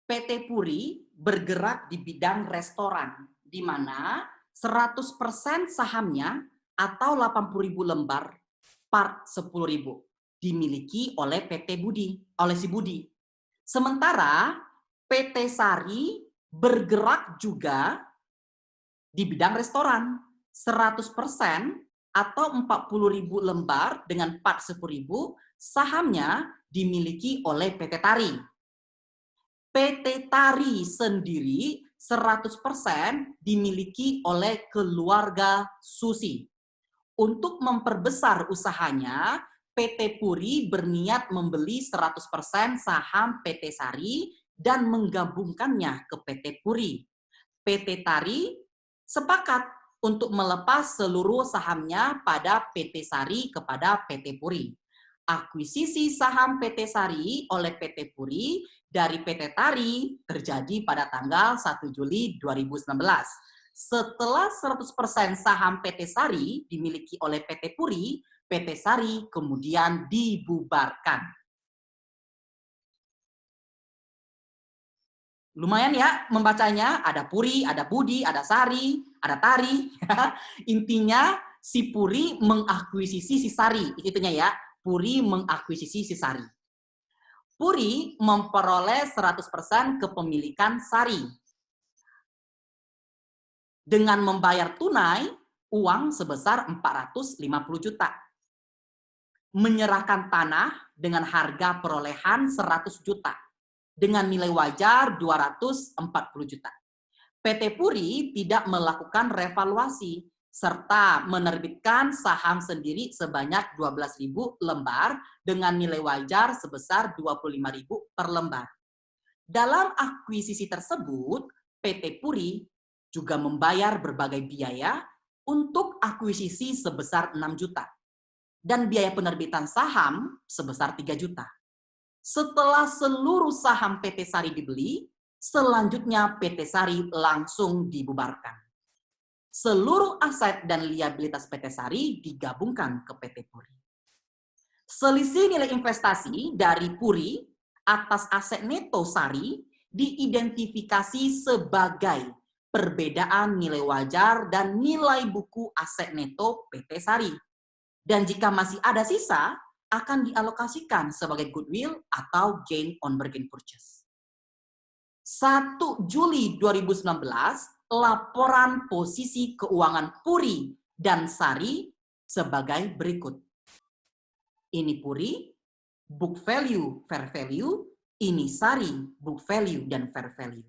PT Puri bergerak di bidang restoran, di mana 100% sahamnya atau 80.000 lembar part 10.000 dimiliki oleh si Budi. Sementara PT Sari bergerak juga di bidang restoran, 100% atau 40.000 lembar dengan part 10.000 sahamnya dimiliki oleh PT Tari. PT Tari sendiri 100% dimiliki oleh keluarga Susi. Untuk memperbesar usahanya, PT Puri berniat membeli 100% saham PT Sari dan menggabungkannya ke PT Puri. PT Tari sepakat untuk melepas seluruh sahamnya pada PT Sari kepada PT Puri. Akuisisi saham PT Sari oleh PT Puri dari PT Tari terjadi pada tanggal 1 Juli 2019. Setelah 100% saham PT Sari dimiliki oleh PT Puri, PT Sari kemudian dibubarkan. Lumayan ya membacanya, ada Puri, ada Budi, ada Sari, ada Tari. Intinya si Puri mengakuisisi si Sari, itunya ya. Puri mengakuisisi si Sari. Puri memperoleh 100% kepemilikan Sari. Dengan membayar tunai uang sebesar 450 juta. Menyerahkan tanah dengan harga perolehan 100 juta. Dengan nilai wajar 240 juta. PT Puri tidak melakukan revaluasi serta menerbitkan saham sendiri sebanyak 12.000 lembar dengan nilai wajar sebesar 25.000 per lembar. Dalam akuisisi tersebut, PT Puri juga membayar berbagai biaya untuk akuisisi sebesar 6 juta dan biaya penerbitan saham sebesar 3 juta. Setelah seluruh saham PT Sari dibeli, selanjutnya PT Sari langsung dibubarkan. Seluruh aset dan liabilitas PT Sari digabungkan ke PT Puri. Selisih nilai investasi dari Puri atas aset neto Sari diidentifikasi sebagai perbedaan nilai wajar dan nilai buku aset neto PT Sari. Dan jika masih ada sisa, akan dialokasikan sebagai goodwill atau gain on bargain purchase. 1 Juli 2019, laporan posisi keuangan Puri dan Sari sebagai berikut. Ini Puri, book value, fair value, ini Sari, book value dan fair value.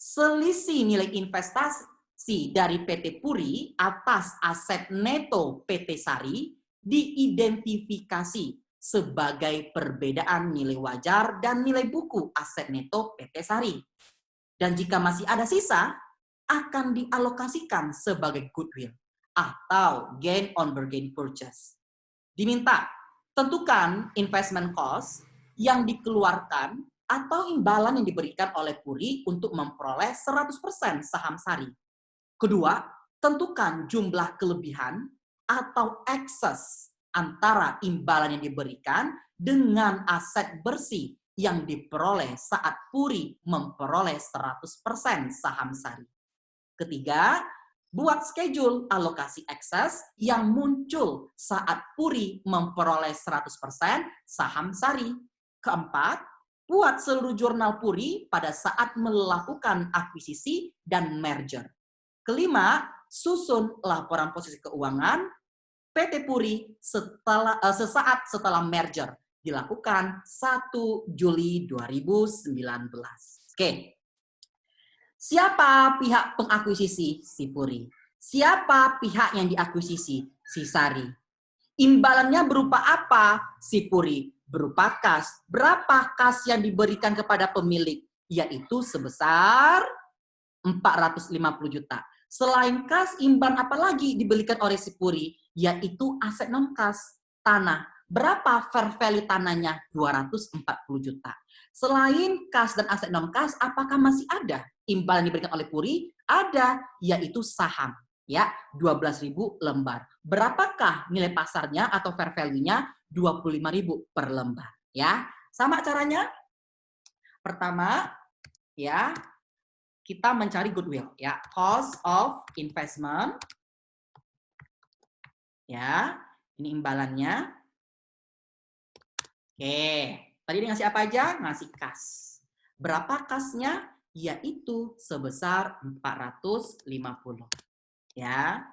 Selisih nilai investasi dari PT Puri atas aset neto PT Sari diidentifikasi sebagai perbedaan nilai wajar dan nilai buku aset neto PT Sari. Dan jika masih ada sisa, akan dialokasikan sebagai goodwill atau gain on bargain purchase. Diminta, tentukan investment cost yang dikeluarkan atau imbalan yang diberikan oleh Puri untuk memperoleh 100% saham Sari. Kedua, tentukan jumlah kelebihan atau excess antara imbalan yang diberikan dengan aset bersih yang diperoleh saat Puri memperoleh 100% saham Sari. Ketiga, buat schedule alokasi excess yang muncul saat Puri memperoleh 100% saham Sari. Keempat, buat seluruh jurnal Puri pada saat melakukan akuisisi dan merger. Kelima, susun laporan posisi keuangan PT Puri sesaat setelah merger dilakukan 1 Juli 2019. Oke. Siapa pihak pengakuisisi? Si Puri. Siapa pihak yang diakuisisi? Si Sari. Imbalannya berupa apa? Si Puri. Berupa kas. Berapa kas yang diberikan kepada pemilik? Yaitu sebesar 450 juta. Selain kas, imbalan apa lagi diberikan oleh si Puri? Yaitu aset non-kas, tanah. Berapa fair value tanahnya? 240 juta. Selain kas dan aset non-kas, apakah masih ada imbalan diberikan oleh Puri? Ada, yaitu saham. Ya, 12.000 lembar. Berapakah nilai pasarnya atau fair value-nya? 25.000 per lembar. Ya, sama caranya. Pertama, ya, kita mencari goodwill, ya, cost of investment, ya, ini imbalannya. Oke, tadi dia ngasih apa aja? Ngasih kas. Berapa kasnya? Yaitu sebesar 450. Ya,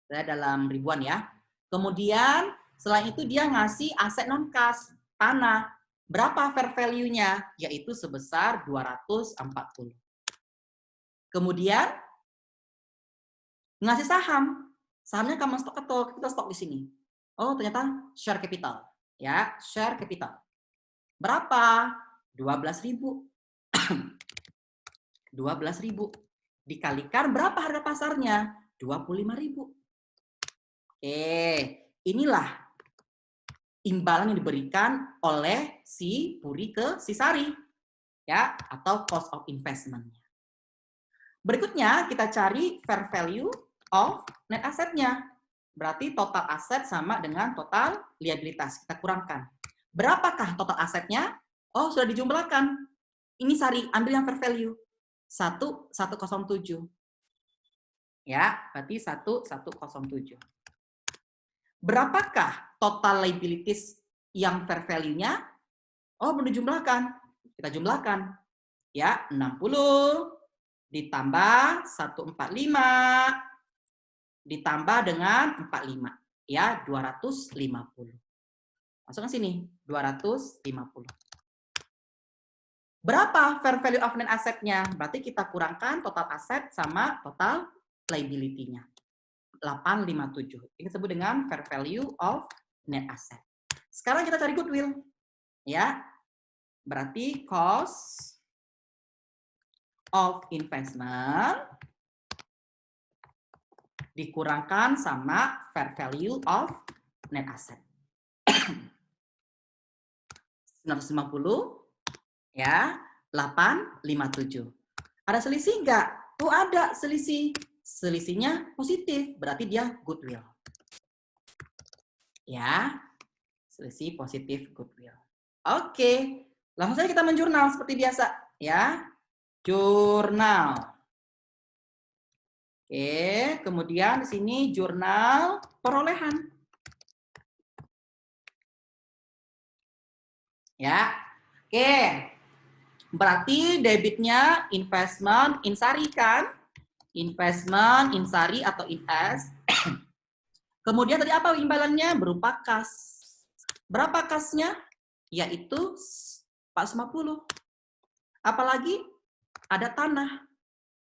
dalam ribuan ya. Kemudian selain itu dia ngasih aset non kas, tanah. Berapa fair value-nya? Yaitu sebesar 240. Kemudian ngasih saham. Sahamnya common stock atau capital stock di sini? Oh, ternyata share capital. Ya, share capital. Berapa? 12.000. 12.000. Dikalikan berapa harga pasarnya? 25.000. Oke, inilah imbalan yang diberikan oleh si Puri ke si Sari, ya, atau cost of investment. Berikutnya kita cari fair value of net assetnya. Berarti total aset sama dengan total liabilitas. Kita kurangkan. Berapakah total asetnya? Oh, sudah dijumlahkan. Ini Sari, ambil yang fair value. 1107. Ya, berarti 1107. Berapakah total liabilities yang fair value-nya? Oh, belum dijumlahkan. Kita jumlahkan. Ya, 60 ditambah 145 ditambah dengan 45. Ya, 250. Masukkan sini, 250. Berapa fair value of net asset-nya? Berarti kita kurangkan total aset sama total liability-nya. 857. Ini disebut dengan fair value of net asset. Sekarang kita cari goodwill. Ya. Berarti cost of investment dikurangkan sama fair value of net asset. 950 ya, 857. Ada selisih enggak? Oh, ada selisih. Selisihnya positif, berarti dia goodwill. Ya, selisih positif goodwill. Oke, langsung saja kita menjurnal seperti biasa. Ya, jurnal. Oke, kemudian di sini jurnal perolehan. Ya, oke. Berarti debitnya investment Insari kan? Investment Insari atau IS. Kemudian tadi apa imbalannya? Berupa kas. Berapa kasnya? Yaitu 450. Apalagi ada tanah.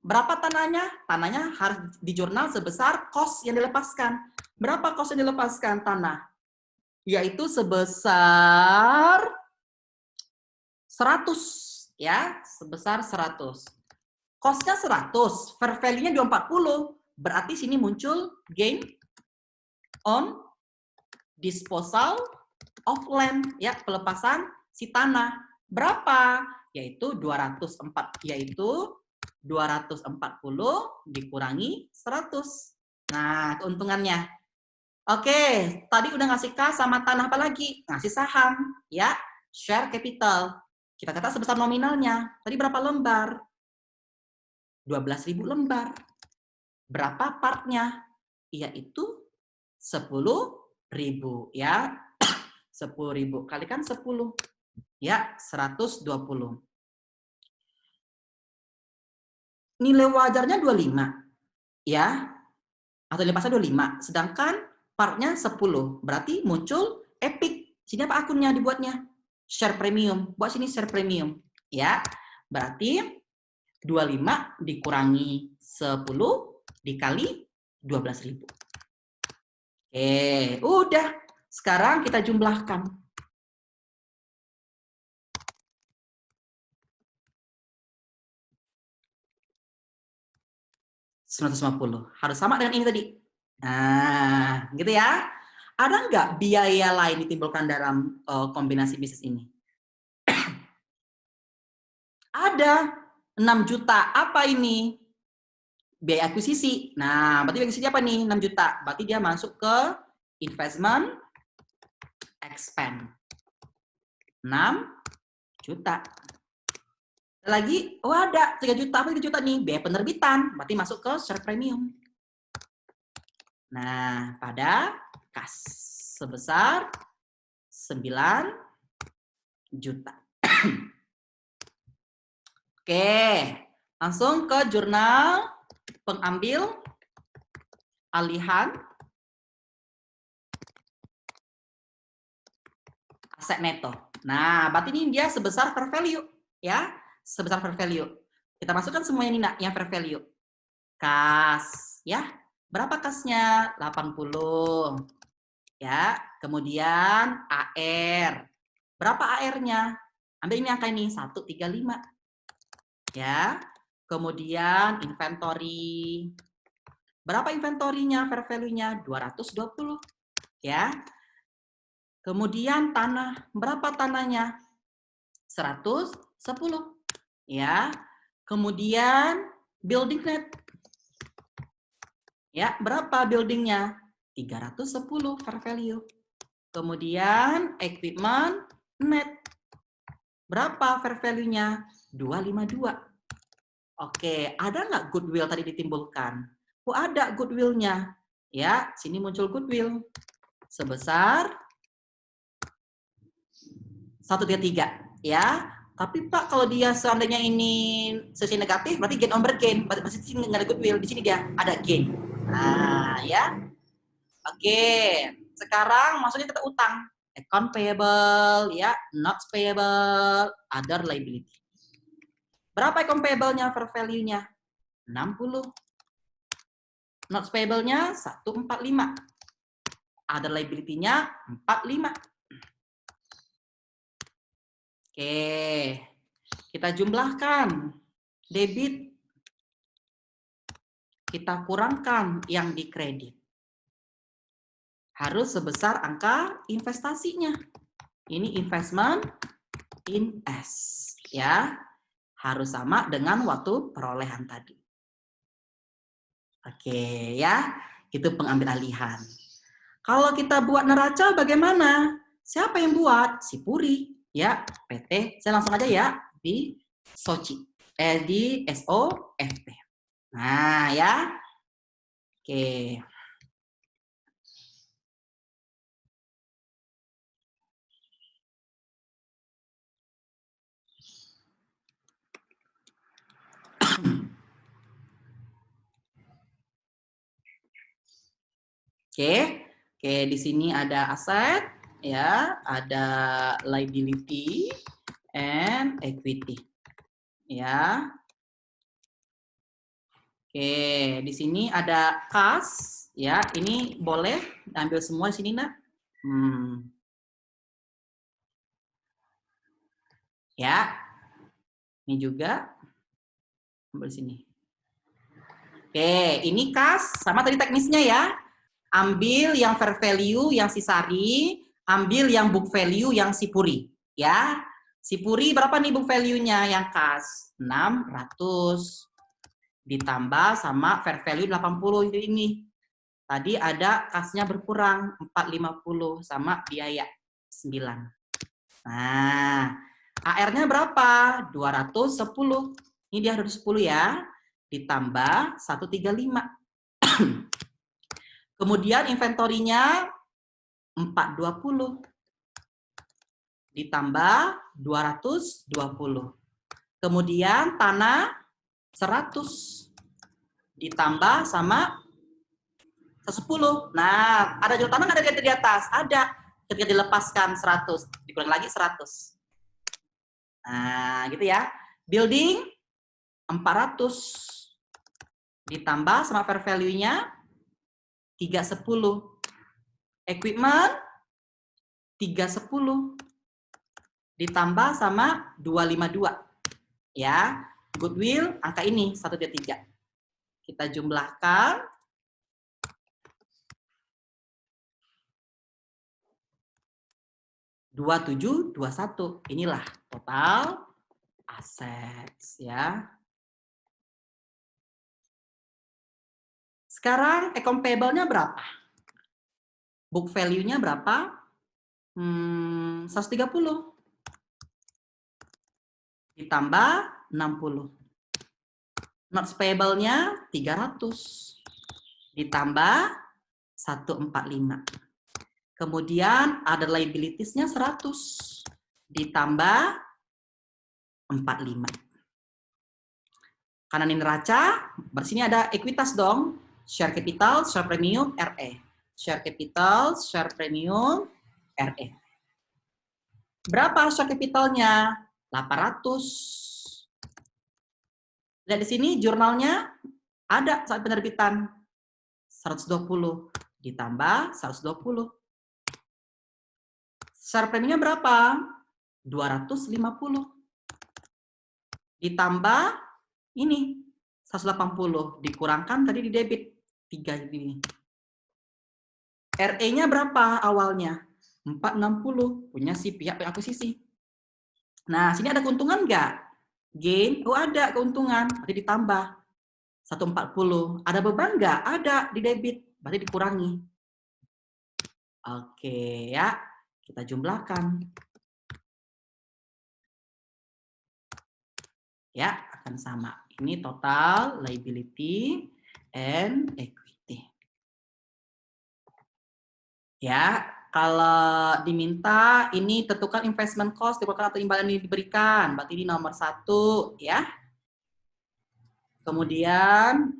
Berapa tanahnya? Tanahnya harus di jurnal sebesar cost yang dilepaskan. Berapa cost yang dilepaskan tanah? Yaitu sebesar 100. Ya, sebesar 100. Cost-nya 100, fair value-nya 240. Berarti sini muncul gain on disposal of land, ya, pelepasan si tanah. Berapa? Yaitu 240 dikurangi 100. Nah, keuntungannya. Oke, tadi udah ngasih kas sama tanah, apa lagi? Ngasih saham, ya, share capital. Kita catat sebesar nominalnya. Tadi berapa lembar? 12.000 lembar. Berapa partnya? Yaitu 10.000, ya. 10.000 kalikan 10. Ya, 120. Nilai wajarnya 25. Ya. Atau nilai pasar 25. Sedangkan partnya 10. Berarti muncul Epic. Sini apa akunnya dibuatnya? Share premium. Buat sini share premium. Ya. Berarti 25 dikurangi 10 dikali 12.000. Oke, udah. Sekarang kita jumlahkan. Harus sama dengan ini tadi. Nah, gitu ya. Ada nggak biaya lain ditimbulkan dalam kombinasi bisnis ini? Ada. 6 juta. Apa ini? Biaya akuisisi. Nah, berarti biaya akuisisi apa nih? 6 juta. Berarti dia masuk ke investment expense. 6 juta. Lagi, oh ada 3 juta, apa 3 juta nih? Biaya penerbitan, berarti masuk ke share premium. Nah, pada kas sebesar 9 juta. Oke, langsung ke jurnal pengambil alihan aset neto. Nah, berarti ini dia sebesar fair value, ya, sebesar fair value. Kita masukkan semuanya nih, nak, yang fair value. Kas, ya, berapa kasnya? 80. Ya, kemudian AR. Berapa AR-nya? Ambil ini angka ini, 135. Ya, kemudian inventory. Berapa inventorinya, fair value-nya? 220. Ya, kemudian tanah, berapa tanahnya? 110. Ya. Kemudian building net. Ya, berapa buildingnya? 310 fair value. Kemudian equipment net. Berapa fair value-nya? 252. Oke, ada nggak goodwill tadi ditimbulkan? Oh, ada goodwill-nya. Ya, sini muncul goodwill sebesar 133, ya. Tapi Pak, kalau dia seandainya ini sisi negatif, berarti gain over gain. Berarti di sini nggak ada goodwill, di sini dia ada gain. Nah, ya. Oke, sekarang maksudnya kita utang. Account payable, ya, notes payable, other liability. Berapa account payable-nya, fair value-nya? 60. Notes payable-nya 145. Other liability-nya 45. Oke, kita jumlahkan debit, kita kurangkan yang dikredit. Harus sebesar angka investasinya. Ini investment in S, ya. Harus sama dengan waktu perolehan tadi. Oke, ya. Itu pengambil alihan. Kalau kita buat neraca bagaimana? Siapa yang buat? Si Puri. Ya, PT. Saya langsung aja ya di Soci. Di SOFP. Nah, ya. Oke. Oke. Oke, di sini ada aset, ya, ada liability and equity. Ya. Oke, di sini ada kas, ya. Ini boleh ambil semua di sini, Nak. Ya. Ini juga ambil sini. Oke, ini kas sama tadi teknisnya ya. Ambil yang fair value yang si Sari, ambil yang book value yang si Puri, ya. Si Puri berapa nih book value-nya yang kas? 600. Ditambah sama fair value 80 ini. Tadi ada kasnya berkurang 450 sama biaya 9. Nah, AR-nya berapa? 210. Ini dia 210 ya. Ditambah 135. Kemudian inventorinya 420. Ditambah 220. Kemudian tanah 100. Ditambah sama 110. Nah, ada jual tanah nggak ada di atas? Ada. Ketika dilepaskan 100, dikurang lagi 100. Nah, gitu ya. Building 400. Ditambah sama fair value-nya 310. Equipment 310. Ditambah sama 252. Ya. Goodwill angka ini 133. Kita jumlahkan. Rp 2721. Inilah total aset, ya. Sekarang account payable-nya berapa? Book value-nya berapa? 130. Ditambah 60. Notes payable-nya 300. Ditambah 145. Kemudian ada liabilities-nya 100. Ditambah 45. Kanan ini neraca, bersini ada ekuitas dong. Share capital, share premium, RE. Share capital, share premium, RE. Berapa share capitalnya? 800. Lihat di sini jurnalnya ada saat penerbitan 120 ditambah 120. Share premiumnya berapa? 250. Ditambah ini 180 dikurangkan tadi di debit 3 ini. RE-nya berapa awalnya? 460 punya si pihak akuisisi. Nah, sini ada keuntungan nggak? Gain, oh ada keuntungan, berarti ditambah 140. Ada beban nggak? Ada di debit, berarti dikurangi. Oke ya, kita jumlahkan. Ya, akan sama. Ini total liability and equity. Ya, kalau diminta ini tentukan investment cost diperlukan atau imbalan yang diberikan. Berarti ini nomor 1 ya. Kemudian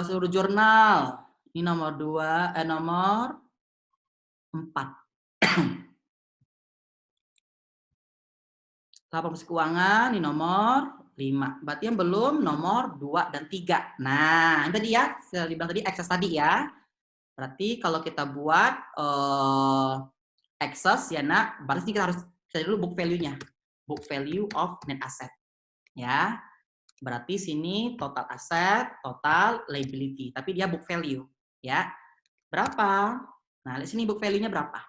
seluruh jurnal. Ini nomor 2, nomor 4. Laporan keuangan ini nomor 5. Berarti yang belum nomor 2 dan 3. Nah, ini tadi ya, saya bilang tadi excess tadi ya. Berarti kalau kita buat excess ya nak, berarti kita harus cari dulu book value-nya. Book value of net asset. Ya. Berarti sini total aset, total liability, tapi dia book value, ya. Berapa? Nah, di sini book value-nya berapa?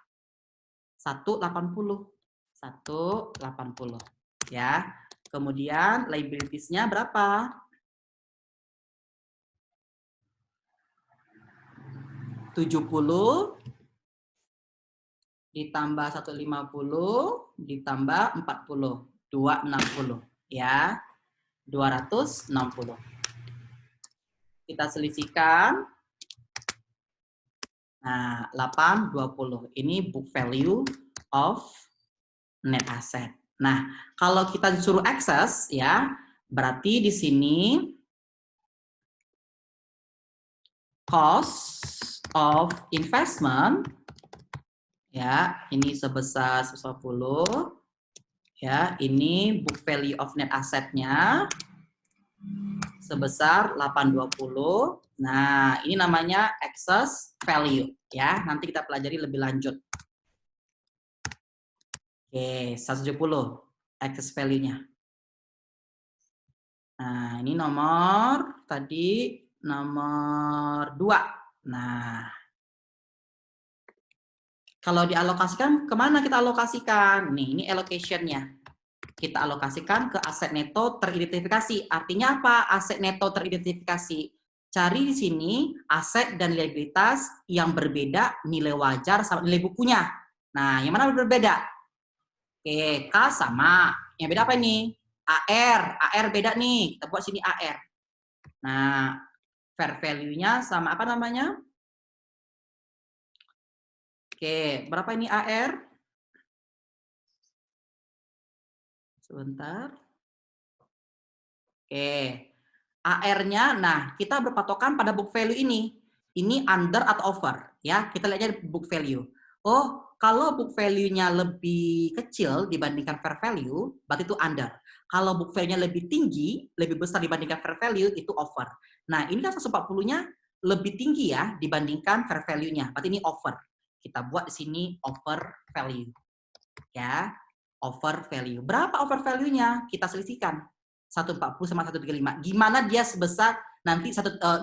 180. 180, ya. Kemudian liabilities-nya berapa? 70 ditambah 150 ditambah 40, 260, ya. 260. Kita selisihkan. Nah, 820. Ini book value of net asset. Nah, kalau kita disuruh access ya, berarti di sini cost of investment ya, ini sebesar 110. Ya, ini book value of net asset-nya sebesar 820. Nah, ini namanya excess value ya. Nanti kita pelajari lebih lanjut. Oke, 170 excess value-nya. Nah, ini nomor tadi nomor 2. Nah, kalau dialokasikan kemana kita alokasikan? Nih, ini allocation-nya. Kita alokasikan ke aset neto teridentifikasi. Artinya apa? Aset neto teridentifikasi. Cari di sini aset dan liabilitas yang berbeda nilai wajar sama nilai bukunya. Nah, yang mana berbeda? Oke, K sama. Yang beda apa ini? AR beda nih. Kita buat sini AR. Nah, fair value-nya sama apa namanya? Oke, berapa ini AR? Sebentar. Oke. AR-nya, nah kita berpatokan pada book value ini. Ini under atau over, ya. Kita lihat aja book value. Oh, kalau book value-nya lebih kecil dibandingkan fair value, berarti itu under. Kalau book value-nya lebih tinggi, lebih besar dibandingkan fair value, itu over. Nah, ini kan 140-nya lebih tinggi ya dibandingkan fair value-nya. Berarti ini over. Kita buat di sini over value. Ya, over value. Berapa over value-nya? Kita selisihkan. 140 sama 135. Gimana dia sebesar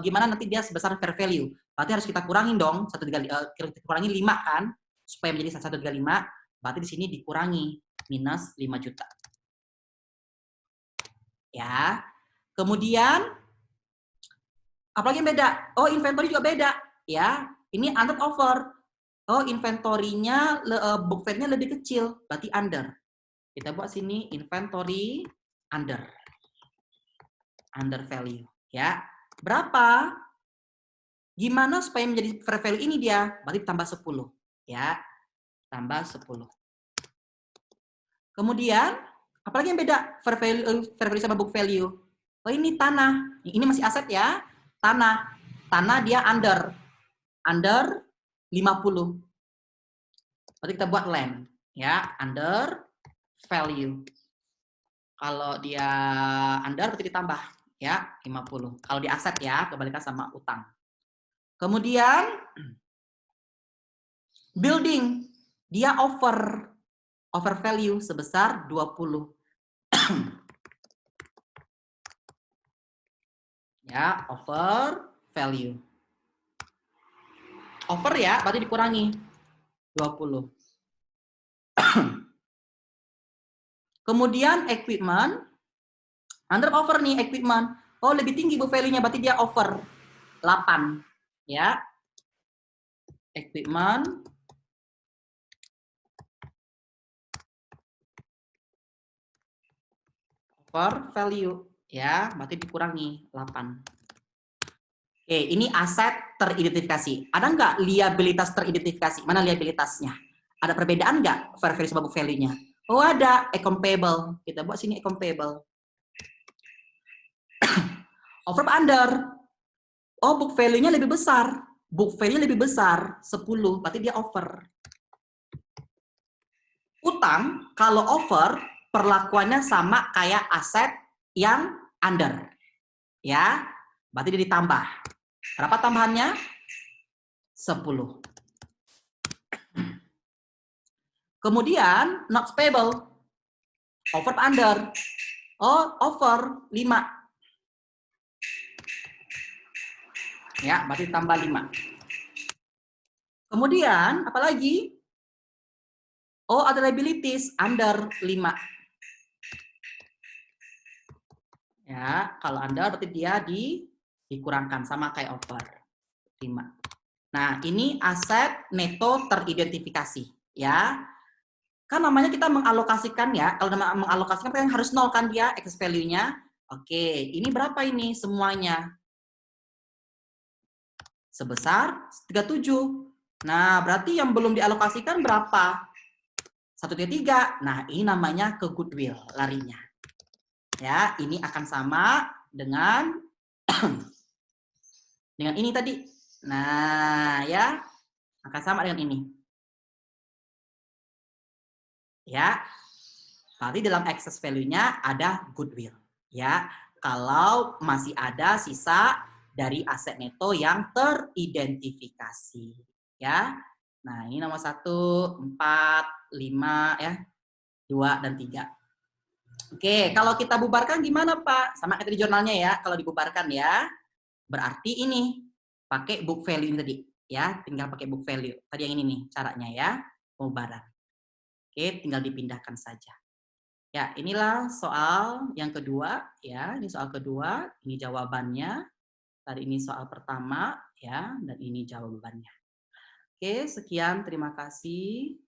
gimana nanti dia sebesar fair value? Berarti harus kita kurangin dong, kita kurangi 5 kan supaya menjadi 135. Berarti di sini dikurangi minus 5 juta. Ya. Kemudian apalagi yang beda? Oh, inventory juga beda, ya. Ini under over. Oh, inventory-nya book value-nya lebih kecil, berarti under. Kita buat sini inventory under value, ya. Berapa? Gimana supaya menjadi fair value ini dia? Berarti tambah 10, ya. Tambah 10. Kemudian, apalagi yang beda fair value sama book value? Oh, ini tanah. Ini masih aset ya. Tanah. Tanah dia under 50. Berarti kita buat land, ya. Under value. Kalau dia under berarti ditambah, ya, 50. Kalau di aset ya, kebalikan sama utang. Kemudian building, dia over value sebesar 20. Ya, over value. Over ya, berarti dikurangi 20. Kemudian equipment, under over nih equipment. Oh, lebih tinggi book value-nya, berarti dia over 8. Ya. Equipment over value, ya, berarti dikurangi 8. Oke, ini aset teridentifikasi. Ada nggak liabilitas teridentifikasi? Mana liabilitasnya? Ada perbedaan nggak fair value sama book value-nya? Oh, ada account payable. Kita buat sini account payable. Over under. Oh, book value-nya lebih besar. Book value lebih besar, 10. Berarti dia over. Utang, kalau over, perlakuannya sama kayak aset yang under. Ya, berarti dia ditambah. Berapa tambahannya? 10. Kemudian, not payable. Over under. Oh, over 5. Ya, berarti tambah 5. Kemudian, apalagi? Oh, ada liabilities under 5. Ya, kalau under berarti dia dikurangkan sama kayak over 5. Nah, ini aset neto teridentifikasi, ya. Kan namanya kita mengalokasikan ya. Kalau mengalokasikan kan harus nol kan dia excess value-nya. Oke, ini berapa ini semuanya? Sebesar 37. Nah, berarti yang belum dialokasikan berapa? 1,3. Nah, ini namanya ke goodwill larinya. Ya, ini akan sama dengan dengan ini tadi. Nah, ya, akan sama dengan ini. Ya, berarti dalam excess value-nya ada goodwill. Ya, kalau masih ada sisa dari aset neto yang teridentifikasi. Ya, nah ini nomor 1, 4, 5, ya, 2, dan 3. Oke, kalau kita bubarkan gimana Pak? Sama kayak di jurnalnya ya, kalau dibubarkan ya. Berarti ini, pakai book value tadi. Ya, tinggal pakai book value. Tadi yang ini nih caranya ya, pembubaran. Oke, tinggal dipindahkan saja. Ya, inilah soal yang kedua. Ya, ini soal kedua. Ini jawabannya. Tadi ini soal pertama. Ya, dan ini jawabannya. Oke, sekian. Terima kasih.